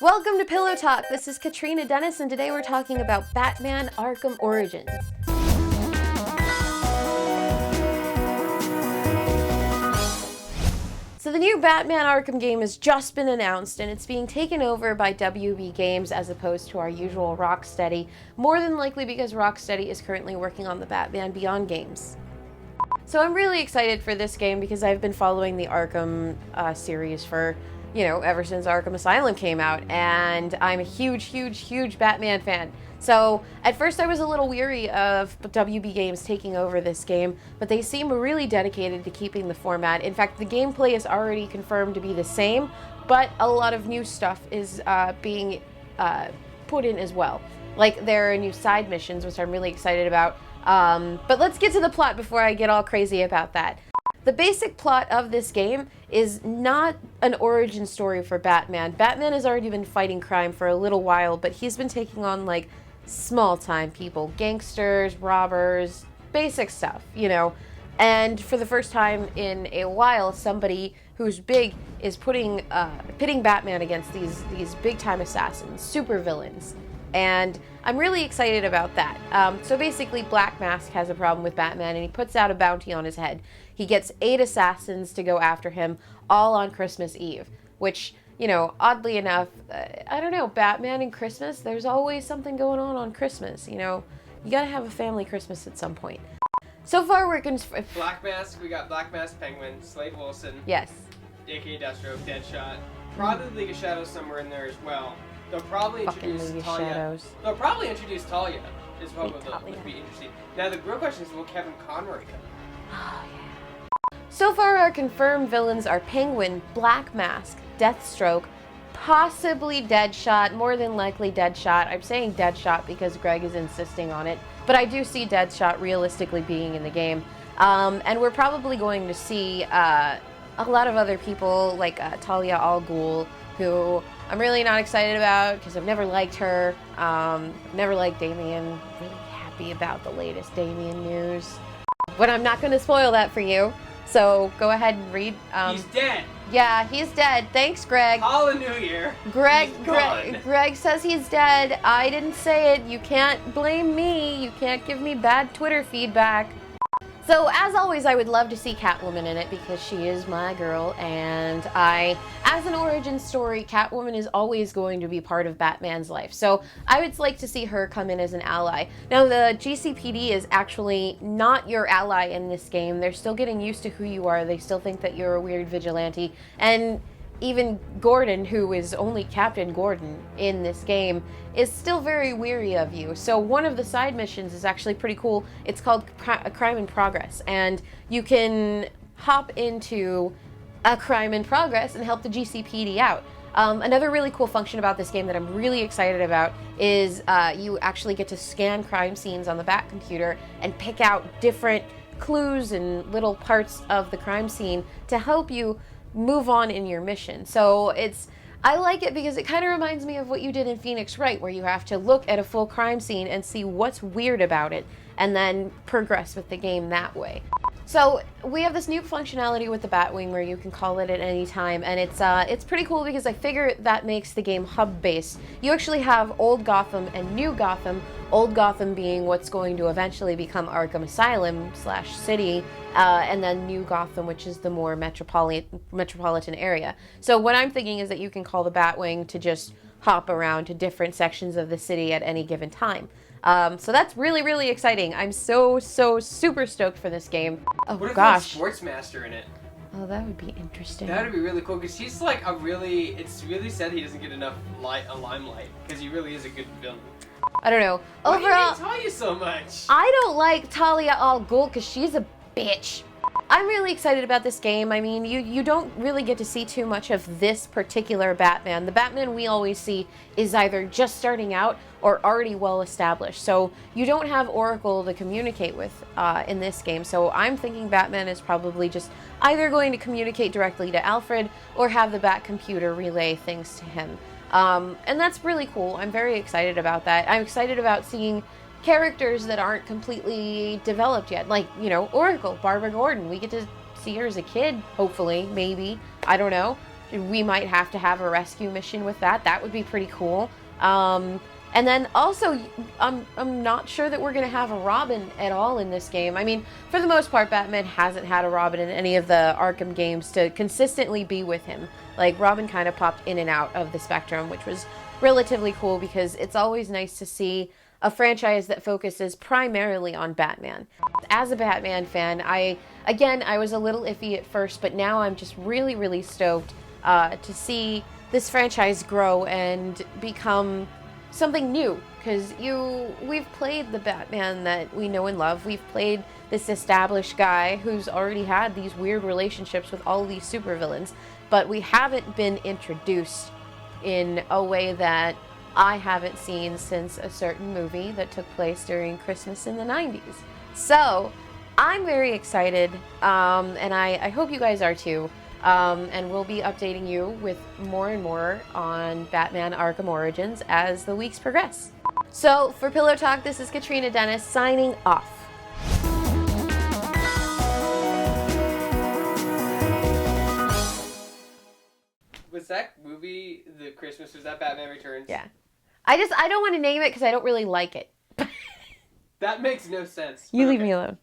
Welcome to Pillow Talk. This is Catrina Dennis, and today we're talking about Batman Arkham Origins. So the new Batman Arkham game has just been announced, and it's being taken over by WB Games as opposed to our usual Rocksteady, more than likely because Rocksteady is currently working on the Batman Beyond games. So I'm really excited for this game because I've been following the Arkham series for, ever since Arkham Asylum came out, and I'm a huge Batman fan. So at first I was a little weary of WB Games taking over this game, but they seem really dedicated to keeping the format. In fact, the gameplay is already confirmed to be the same, but a lot of new stuff is being put in as well. Like, there are new side missions, which I'm really excited about. But let's get to the plot before I get all crazy about that. The basic plot of this game is not an origin story for Batman. Batman has already been fighting crime for a little while, but he's been taking on, like, small-time people. Gangsters, robbers, basic stuff, And for the first time in a while, somebody who's big is pitting Batman against these big-time assassins, supervillains. And I'm really excited about that. So basically, Black Mask has a problem with Batman, and he puts out a bounty on his head. He gets 8 assassins to go after him, all on Christmas Eve, which, oddly enough, I don't know, Batman and Christmas, there's always something going on Christmas, You gotta have a family Christmas at some point. So far, we're Black Mask, we got Black Mask, Penguin, Slade Wilson. Yes. A.K.A. Deathstroke, Deadshot. Probably League of Shadows somewhere in there as well. They'll probably introduce Talia. They'll probably introduce Talia. Is what would be interesting. Now the real question is, will Kevin Conroy come? Oh yeah. So far, our confirmed villains are Penguin, Black Mask, Deathstroke, possibly Deadshot, more than likely Deadshot. I'm saying Deadshot because Greg is insisting on it, but I do see Deadshot realistically being in the game. And we're probably going to see a lot of other people, like Talia al Ghul, who I'm really not excited about because I've never liked her. Never liked Damian. Really happy about the latest Damian news. But I'm not going to spoil that for you. So go ahead and read. He's dead. Yeah, he's dead. Thanks, Greg. Hallelujah. Greg says he's dead. I didn't say it. You can't blame me. You can't give me bad Twitter feedback. So, as always, I would love to see Catwoman in it because she is my girl, and as an origin story, Catwoman is always going to be part of Batman's life. So, I would like to see her come in as an ally. Now, the GCPD is actually not your ally in this game. They're still getting used to who you are. They still think that you're a weird vigilante, and even Gordon, who is only Captain Gordon in this game, is still very weary of you. So one of the side missions is actually pretty cool. It's called A Crime in Progress, and you can hop into a crime in progress and help the GCPD out. Another really cool function about this game that I'm really excited about is you actually get to scan crime scenes on the Bat computer and pick out different clues and little parts of the crime scene to help you move on in your mission. So I like it because it kind of reminds me of what you did in Phoenix Wright, where you have to look at a full crime scene and see what's weird about it and then progress with the game that way. So we have this new functionality with the Batwing where you can call it at any time, and it's pretty cool because I figure that makes the game hub-based. You actually have Old Gotham and New Gotham, Old Gotham being what's going to eventually become Arkham Asylum / City, and then New Gotham, which is the more metropolitan area. So what I'm thinking is that you can call the Batwing to just hop around to different sections of the city at any given time. So that's really exciting. I'm so super stoked for this game. Oh what if gosh. There's Sportsmaster in it? Oh, that would be interesting. That would be really cool because he's like it's really sad he doesn't get enough limelight because he really is a good villain. I don't know. Why Overall, do you Talia so much? I don't like Talia al Ghul because she's a bitch. I'm really excited about this game. I mean, you don't really get to see too much of this particular Batman. The Batman we always see is either just starting out or already well established. So you don't have Oracle to communicate with in this game. So I'm thinking Batman is probably just either going to communicate directly to Alfred or have the Bat computer relay things to him. And that's really cool. I'm very excited about that. I'm excited about seeing characters that aren't completely developed yet, like, Oracle, Barbara Gordon. We get to see her as a kid, hopefully, maybe, I don't know. we might have to have a rescue mission with that. That would be pretty cool. And then also, I'm not sure that we're going to have a Robin at all in this game. I mean, for the most part, Batman hasn't had a Robin in any of the Arkham games to consistently be with him. Like, Robin kind of popped in and out of the spectrum, which was relatively cool because it's always nice to see a franchise that focuses primarily on Batman. As a Batman fan, I was a little iffy at first, but now I'm just really, really stoked to see this franchise grow and become something new, because we've played the Batman that we know and love. We've played this established guy who's already had these weird relationships with all of these supervillains, but we haven't been introduced in a way that I haven't seen since a certain movie that took place during Christmas in the 90s. So I'm very excited, and I hope you guys are too. And we'll be updating you with more and more on Batman Arkham Origins as the weeks progress. So, for Pillow Talk, this is Catrina Dennis signing off. Was that movie, The Christmas, was that Batman Returns? Yeah. I don't want to name it because I don't really like it. That makes no sense. You leave me alone.